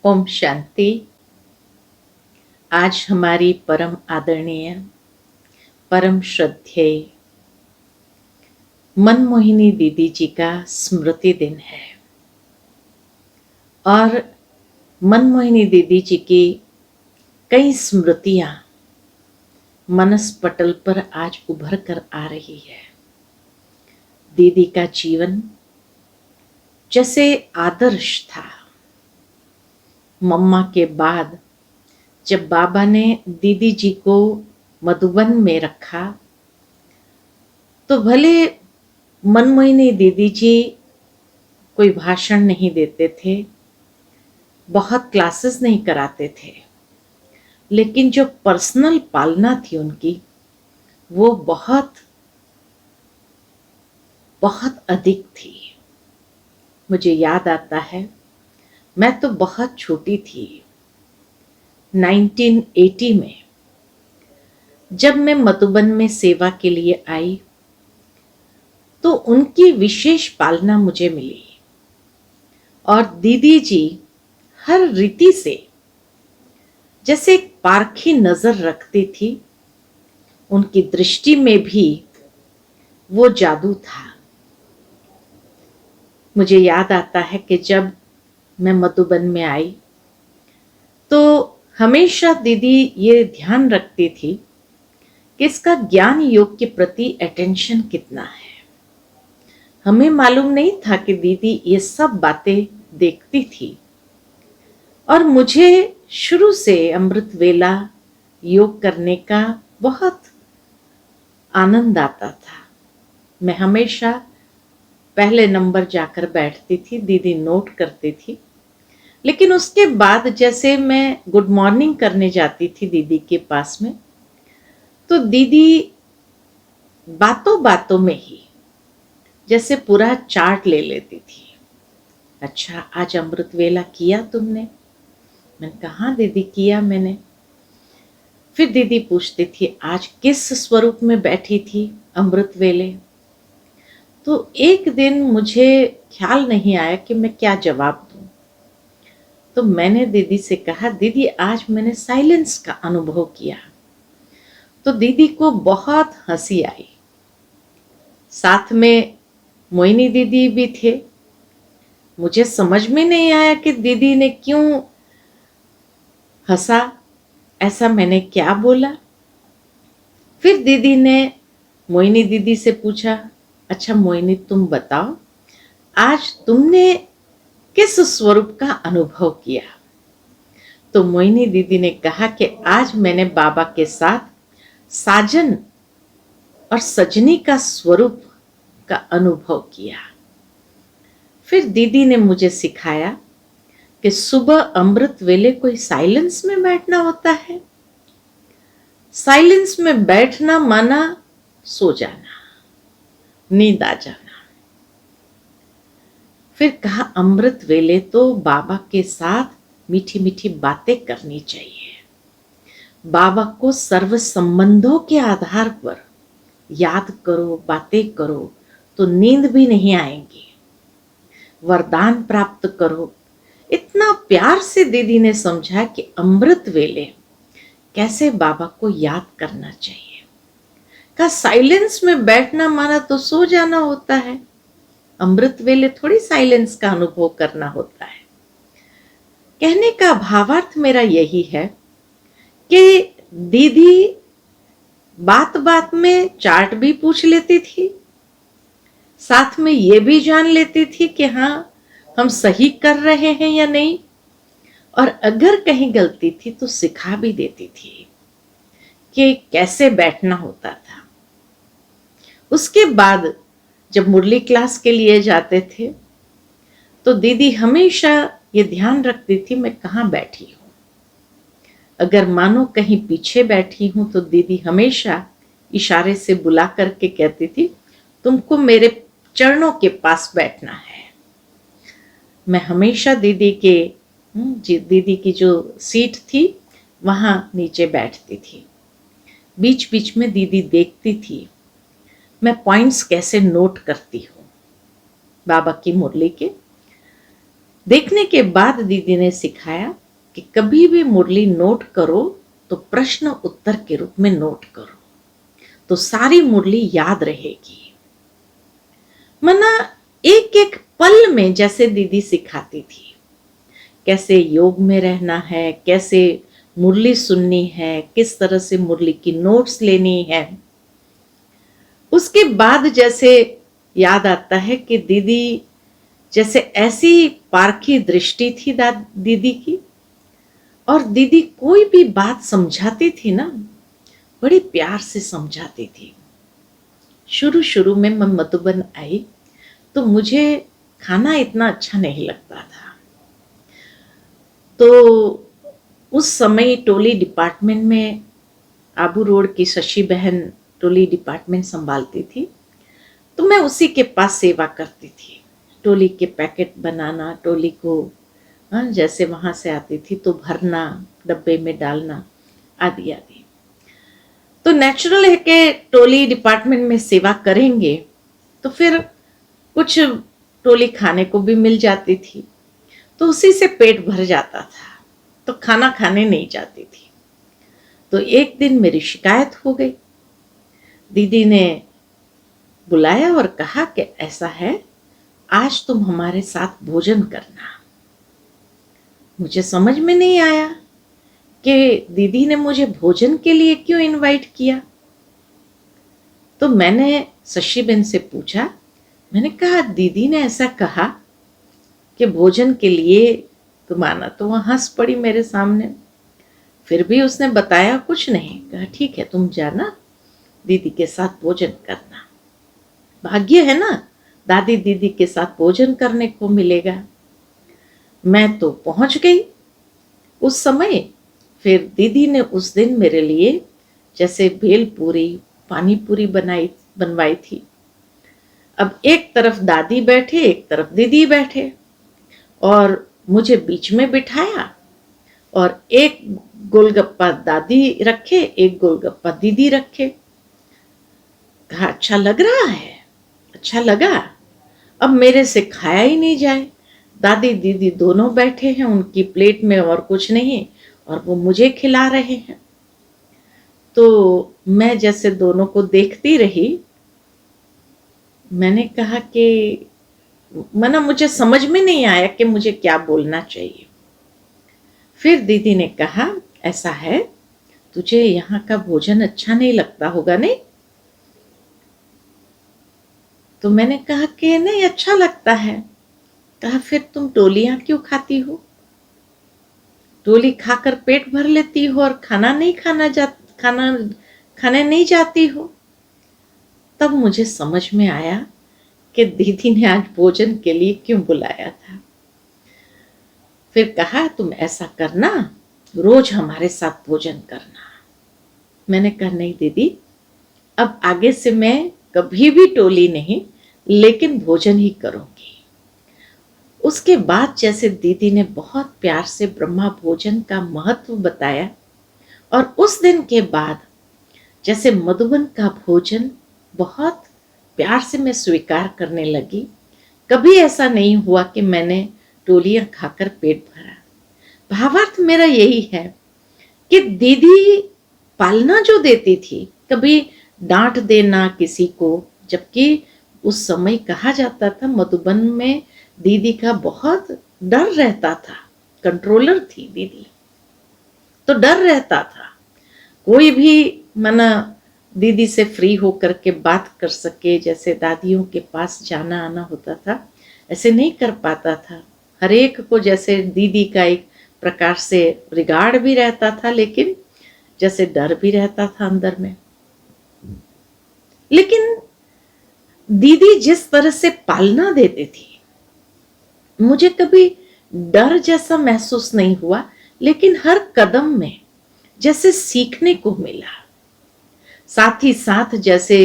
ओम शांति। आज हमारी परम आदरणीय, परम श्रद्धेय मनमोहिनी दीदी जी का स्मृति दिन है और मनमोहिनी दीदी जी की कई स्मृतियां मनस पटल पर आज उभर कर आ रही है। दीदी का जीवन जैसे आदर्श था। मम्मा के बाद जब बाबा ने दीदी जी को मधुबन में रखा तो भले मनमोहिनी दीदी जी कोई भाषण नहीं देते थे, बहुत क्लासेस नहीं कराते थे, लेकिन जो पर्सनल पालना थी उनकी वो बहुत बहुत अधिक थी। मुझे याद आता है, मैं तो बहुत छोटी थी। 1980 में जब मैं मधुबन में सेवा के लिए आई तो उनकी विशेष पालना मुझे मिली और दीदी जी हर रीति से जैसे एक पारखी नजर रखती थी। उनकी दृष्टि में भी वो जादू था। मुझे याद आता है कि जब मैं मधुबन में आई तो हमेशा दीदी ये ध्यान रखती थी कि इसका ज्ञान योग के प्रति अटेंशन कितना है। हमें मालूम नहीं था कि दीदी ये सब बातें देखती थी और मुझे शुरू से अमृत वेला योग करने का बहुत आनंद आता था। मैं हमेशा पहले नंबर जाकर बैठती थी, दीदी नोट करती थी। लेकिन उसके बाद जैसे मैं गुड मॉर्निंग करने जाती थी दीदी के पास में, तो दीदी बातों बातों में ही जैसे पूरा चार्ट ले लेती थी। अच्छा, आज अमृत वेला किया तुमने? मैंने कहा हाँ दीदी किया मैंने। फिर दीदी पूछती थी आज किस स्वरूप में बैठी थी अमृत वेले? तो एक दिन मुझे ख्याल नहीं आया कि मैं क्या जवाब दूं। तो मैंने दीदी से कहा दीदी आज मैंने साइलेंस का अनुभव किया। तो दीदी को बहुत हंसी आई। साथ में मोहिनी दीदी भी थे। मुझे समझ में नहीं आया कि दीदी ने क्यों हंसा, ऐसा मैंने क्या बोला। फिर दीदी ने मोहिनी दीदी से पूछा, अच्छा मोहिनी तुम बताओ आज तुमने किस स्वरूप का अनुभव किया? तो मोहिनी दीदी ने कहा कि आज मैंने बाबा के साथ साजन और सजनी का स्वरूप का अनुभव किया। फिर दीदी ने मुझे सिखाया कि सुबह अमृत वेले कोई साइलेंस में बैठना होता है। साइलेंस में बैठना माना सो जाना, नींद आ जाना। फिर कहा अमृत वेले तो बाबा के साथ मीठी मीठी बातें करनी चाहिए। बाबा को सर्व संबंधों के आधार पर याद करो, बातें करो तो नींद भी नहीं आएगी। वरदान प्राप्त करो। इतना प्यार से दीदी ने समझा कि अमृत वेले कैसे बाबा को याद करना चाहिए। का साइलेंस में बैठना माना तो सो जाना होता है। अमृत वेले थोड़ी साइलेंस का अनुभव करना होता है। कहने का भावार्थ मेरा यही है कि दीदी बात बात में चार्ट भी पूछ लेती थी, साथ में ये भी जान लेती थी कि हाँ हम सही कर रहे हैं या नहीं, और अगर कहीं गलती थी तो सिखा भी देती थी कि कैसे बैठना होता था। उसके बाद जब मुरली क्लास के लिए जाते थे तो दीदी हमेशा ये ध्यान रखती थी मैं कहाँ बैठी हूँ। अगर मानो कहीं पीछे बैठी हूं तो दीदी हमेशा इशारे से बुला करके कहती थी तुमको मेरे चरणों के पास बैठना है। मैं हमेशा दीदी की जो सीट थी वहां नीचे बैठती थी। बीच बीच में दीदी देखती थी मैं पॉइंट्स कैसे नोट करती हूँ बाबा की मुरली के। देखने के बाद दीदी ने सिखाया कि कभी भी मुरली नोट करो तो प्रश्न उत्तर के रूप में नोट करो, तो सारी मुरली याद रहेगी। मना एक एक पल में जैसे दीदी सिखाती थी, कैसे योग में रहना है, कैसे मुरली सुननी है, किस तरह से मुरली की नोट्स लेनी है। उसके बाद जैसे याद आता है कि दीदी जैसे ऐसी पारखी दृष्टि थी दीदी की, और दीदी कोई भी बात समझाती थी ना, बड़ी प्यार से समझाती थी। शुरू शुरू में मैं मधुबन आई तो मुझे खाना इतना अच्छा नहीं लगता था। तो उस समय टोली डिपार्टमेंट में आबू रोड की शशि बहन टोली डिपार्टमेंट संभालती थी, तो मैं उसी के पास सेवा करती थी। टोली के पैकेट बनाना, टोली को जैसे वहां से आती थी तो भरना, डब्बे में डालना, आदि आदि। तो नेचुरल है कि टोली डिपार्टमेंट में सेवा करेंगे तो फिर कुछ टोली खाने को भी मिल जाती थी, तो उसी से पेट भर जाता था, तो खाना खाने नहीं जाती थी। तो एक दिन मेरी शिकायत हो गई। दीदी ने बुलाया और कहा कि ऐसा है, आज तुम हमारे साथ भोजन करना। मुझे समझ में नहीं आया कि दीदी ने मुझे भोजन के लिए क्यों इनवाइट किया। तो मैंने शशि बहन से पूछा, मैंने कहा दीदी ने ऐसा कहा कि भोजन के लिए तुम आना, तो वह हंस पड़ी मेरे सामने। फिर भी उसने बताया कुछ नहीं, कहा ठीक है तुम जाना, दीदी के साथ भोजन करना। भाग्य है ना, दादी दीदी के साथ भोजन करने को मिलेगा। मैं तो पहुंच गई उस समय। फिर दीदी ने उस दिन मेरे लिए जैसे भेल पूरी, पानी पूरी बनवाई थी। अब एक तरफ दादी बैठे, एक तरफ दीदी बैठे, और मुझे बीच में बिठाया, और एक गोलगप्पा दादी रखे, एक गोलगप्पा दीदी रखे। कहा अच्छा लग रहा है, अच्छा लगा। अब मेरे से खाया ही नहीं जाए। दादी दीदी दोनों बैठे हैं, उनकी प्लेट में और कुछ नहीं, और वो मुझे खिला रहे हैं। तो मैं जैसे दोनों को देखती रही। मैंने कहा कि मुझे समझ में नहीं आया कि मुझे क्या बोलना चाहिए। फिर दीदी ने कहा ऐसा है, तुझे यहाँ का भोजन अच्छा नहीं लगता होगा नहीं? तो मैंने कहा कि नहीं अच्छा लगता है। कहा फिर तुम टोलियां क्यों खाती हो? टोली खाकर पेट भर लेती हो और खाना खाने नहीं जाती हो। तब मुझे समझ में आया कि दीदी ने आज भोजन के लिए क्यों बुलाया था। फिर कहा तुम ऐसा करना, रोज हमारे साथ भोजन करना। मैंने कहा नहीं दीदी, अब आगे से मैं कभी भी टोली नहीं, लेकिन भोजन ही करूंगी। उसके बाद जैसे दीदी ने बहुत प्यार से ब्रह्मा भोजन का महत्व बताया, और उस दिन के बाद जैसे मधुबन का भोजन बहुत प्यार से मैं स्वीकार करने लगी। कभी ऐसा नहीं हुआ कि मैंने टोलियां खाकर पेट भरा। भावार्थ मेरा यही है कि दीदी पालना जो देती थी, कभी डांट देना किसी को, जबकि उस समय कहा जाता था मधुबन में दीदी का बहुत डर रहता था। कंट्रोलर थी दीदी, तो डर रहता था। कोई भी मना दीदी से फ्री होकर के बात कर सके, जैसे दादियों के पास जाना आना होता था, ऐसे नहीं कर पाता था। हर एक को जैसे दीदी का एक प्रकार से रिगार्ड भी रहता था, लेकिन जैसे डर भी रहता था अंदर में। लेकिन दीदी जिस तरह से पालना देती थी, मुझे कभी डर जैसा महसूस नहीं हुआ, लेकिन हर कदम में जैसे सीखने को मिला। साथ ही साथ जैसे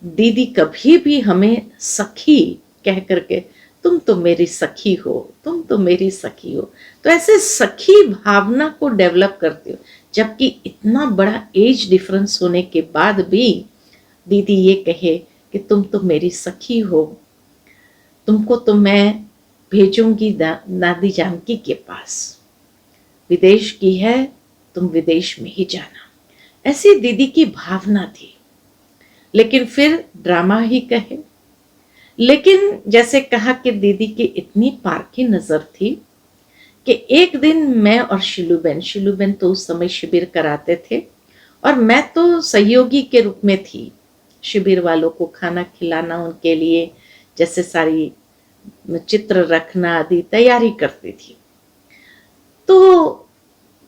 दीदी कभी भी हमें सखी कह करके, तुम तो मेरी सखी हो, तुम तो मेरी सखी हो, तो ऐसे सखी भावना को डेवलप करती हो। जबकि इतना बड़ा एज डिफरेंस होने के बाद भी दीदी ये कहे कि तुम तो मेरी सखी हो, तुमको तो मैं भेजूंगी दादी जानकी के पास, विदेश की है, तुम विदेश में ही जाना। ऐसी दीदी की भावना थी। लेकिन फिर ड्रामा ही कहे, लेकिन जैसे कहा कि दीदी की इतनी पारखी नजर थी कि एक दिन मैं और शिलूबेन तो उस समय शिविर कराते थे और मैं तो सहयोगी के रूप में थी। शिविर वालों को खाना खिलाना, उनके लिए जैसे सारी चित्र रखना आदि तैयारी करती थी। तो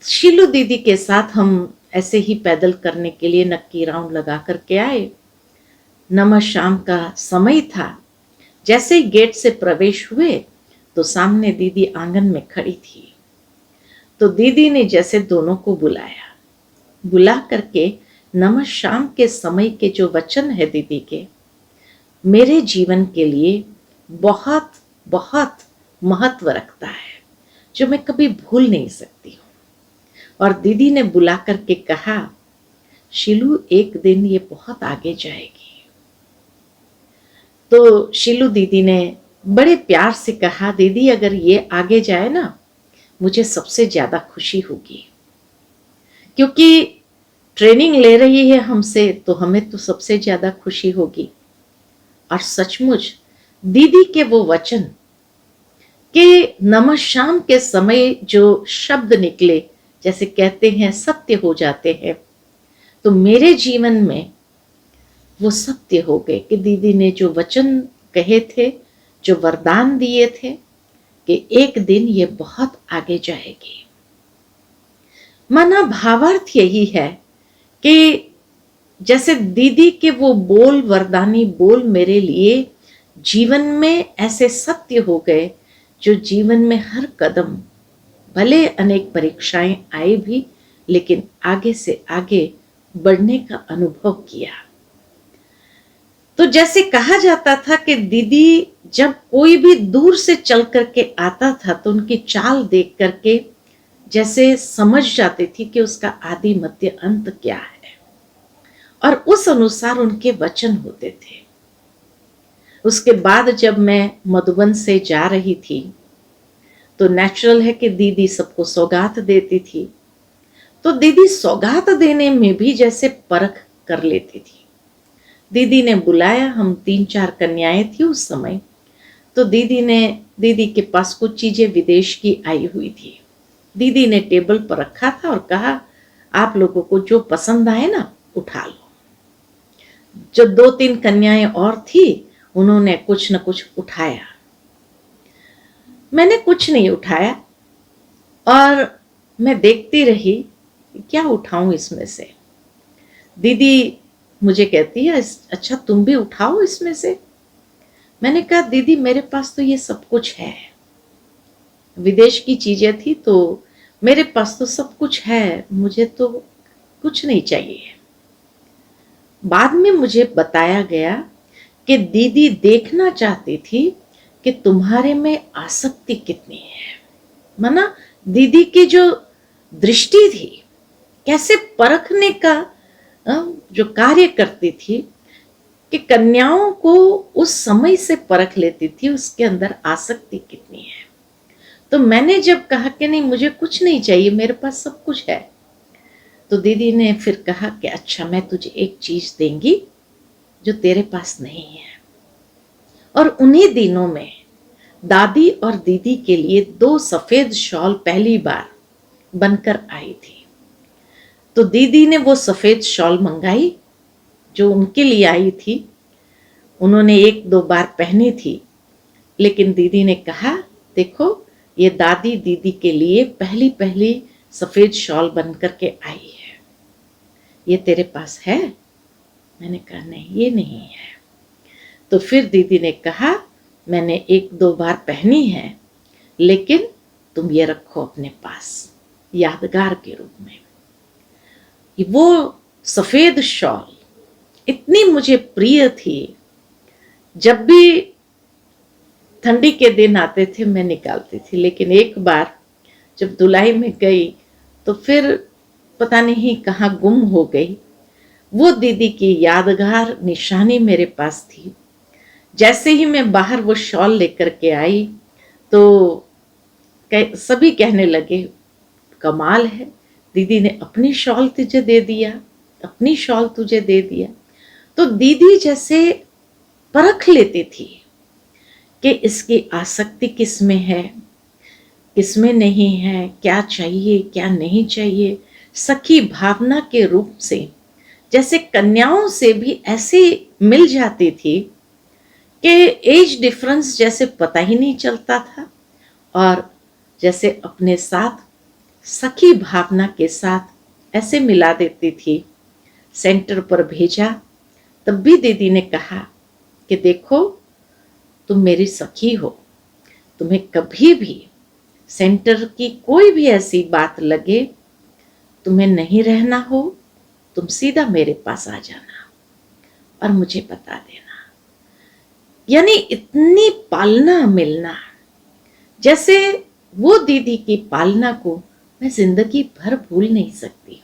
शीलू दीदी के साथ हम ऐसे ही पैदल करने के लिए नक्की राउंड लगा करके आए। नमः शाम का समय था। जैसे ही गेट से प्रवेश हुए तो सामने दीदी आंगन में खड़ी थी। तो दीदी ने जैसे दोनों को बुला करके नमः शाम के समय के जो वचन है दीदी के, मेरे जीवन के लिए बहुत बहुत महत्व रखता है, जो मैं कभी भूल नहीं सकती हूँ। और दीदी ने बुला करके कहा, शीलू एक दिन ये बहुत आगे जाएगी। तो शीलू दीदी ने बड़े प्यार से कहा, दीदी अगर ये आगे जाए ना, मुझे सबसे ज्यादा खुशी होगी, क्योंकि ट्रेनिंग ले रही है हमसे, तो हमें तो सबसे ज्यादा खुशी होगी। और सचमुच दीदी के वो वचन कि नमः शाम के समय जो शब्द निकले, जैसे कहते हैं सत्य हो जाते हैं, तो मेरे जीवन में वो सत्य हो गए कि दीदी ने जो वचन कहे थे, जो वरदान दिए थे कि एक दिन ये बहुत आगे जाएगी। माना भावार्थ यही है कि जैसे दीदी के वो बोल, वरदानी बोल मेरे लिए जीवन में ऐसे सत्य हो गए, जो जीवन में हर कदम, भले अनेक परीक्षाएं आई भी, लेकिन आगे से आगे बढ़ने का अनुभव किया। तो जैसे कहा जाता था कि दीदी जब कोई भी दूर से चल करके आता था तो उनकी चाल देख करके जैसे समझ जाती थी कि उसका आदि मध्य अंत क्या है, और उस अनुसार उनके वचन होते थे। उसके बाद जब मैं मधुबन से जा रही थी तो नेचुरल है कि दीदी सबको सौगात देती थी। तो दीदी सौगात देने में भी जैसे परख कर लेती थी। दीदी ने बुलाया, हम 3-4 कन्याएं थी उस समय। तो दीदी के पास कुछ चीजें विदेश की आई हुई थी। दीदी ने टेबल पर रखा था और कहा, आप लोगों को जो पसंद आए ना उठा लो। जो 2-3 कन्याएं और थी, उन्होंने कुछ न कुछ उठाया। मैंने कुछ नहीं उठाया और मैं देखती रही, क्या उठाऊं इसमें से। दीदी मुझे कहती है, अच्छा तुम भी उठाओ इसमें से। मैंने कहा, दीदी मेरे पास तो ये सब कुछ है, विदेश की चीजें थी तो मेरे पास तो सब कुछ है, मुझे तो कुछ नहीं चाहिए। बाद में मुझे बताया गया कि दीदी देखना चाहती थी कि तुम्हारे में आसक्ति कितनी है। माना दीदी की जो दृष्टि थी, कैसे परखने का जो कार्य करती थी कि कन्याओं को उस समय से परख लेती थी, उसके अंदर आसक्ति कितनी है। तो मैंने जब कहा कि नहीं मुझे कुछ नहीं चाहिए, मेरे पास सब कुछ है, तो दीदी ने फिर कहा कि अच्छा मैं तुझे एक चीज देंगी जो तेरे पास नहीं है। और उन्हीं दिनों में दादी और दीदी के लिए 2 सफेद शॉल पहली बार बनकर आई थी। तो दीदी ने वो सफेद शॉल मंगाई जो उनके लिए आई थी। उन्होंने 1-2 बार पहनी थी, लेकिन दीदी ने कहा, देखो ये दादी दीदी के लिए पहली सफेद शॉल बनकर के आई है, ये तेरे पास है? मैंने कहा नहीं, ये नहीं है। तो फिर दीदी ने कहा, मैंने 1-2 बार पहनी है, लेकिन तुम ये रखो अपने पास यादगार के रूप में। वो सफेद शॉल इतनी मुझे प्रिय थी, जब भी ठंडी के दिन आते थे मैं निकालती थी। लेकिन एक बार जब धुलाई में गई तो फिर पता नहीं कहाँ गुम हो गई। वो दीदी की यादगार निशानी मेरे पास थी। जैसे ही मैं बाहर वो शॉल लेकर के आई तो सभी कहने लगे कमाल है, दीदी ने अपनी शॉल तुझे दे दिया, अपनी शॉल तुझे दे दिया। तो दीदी जैसे परख लेती थी कि इसकी आसक्ति किस में है, किस में नहीं है, क्या चाहिए क्या नहीं चाहिए। सखी भावना के रूप से जैसे कन्याओं से भी ऐसे मिल जाती थी कि एज डिफरेंस जैसे पता ही नहीं चलता था, और जैसे अपने साथ सखी भावना के साथ ऐसे मिला देती थी। सेंटर पर भेजा, तब भी दीदी ने कहा कि देखो तुम मेरी सखी हो, तुम्हें कभी भी सेंटर की कोई भी ऐसी बात लगे, तुम्हें नहीं रहना हो, तुम सीधा मेरे पास आ जाना और मुझे बता देना। यानी इतनी पालना मिलना, जैसे वो दीदी की पालना को मैं जिंदगी भर भूल नहीं सकती।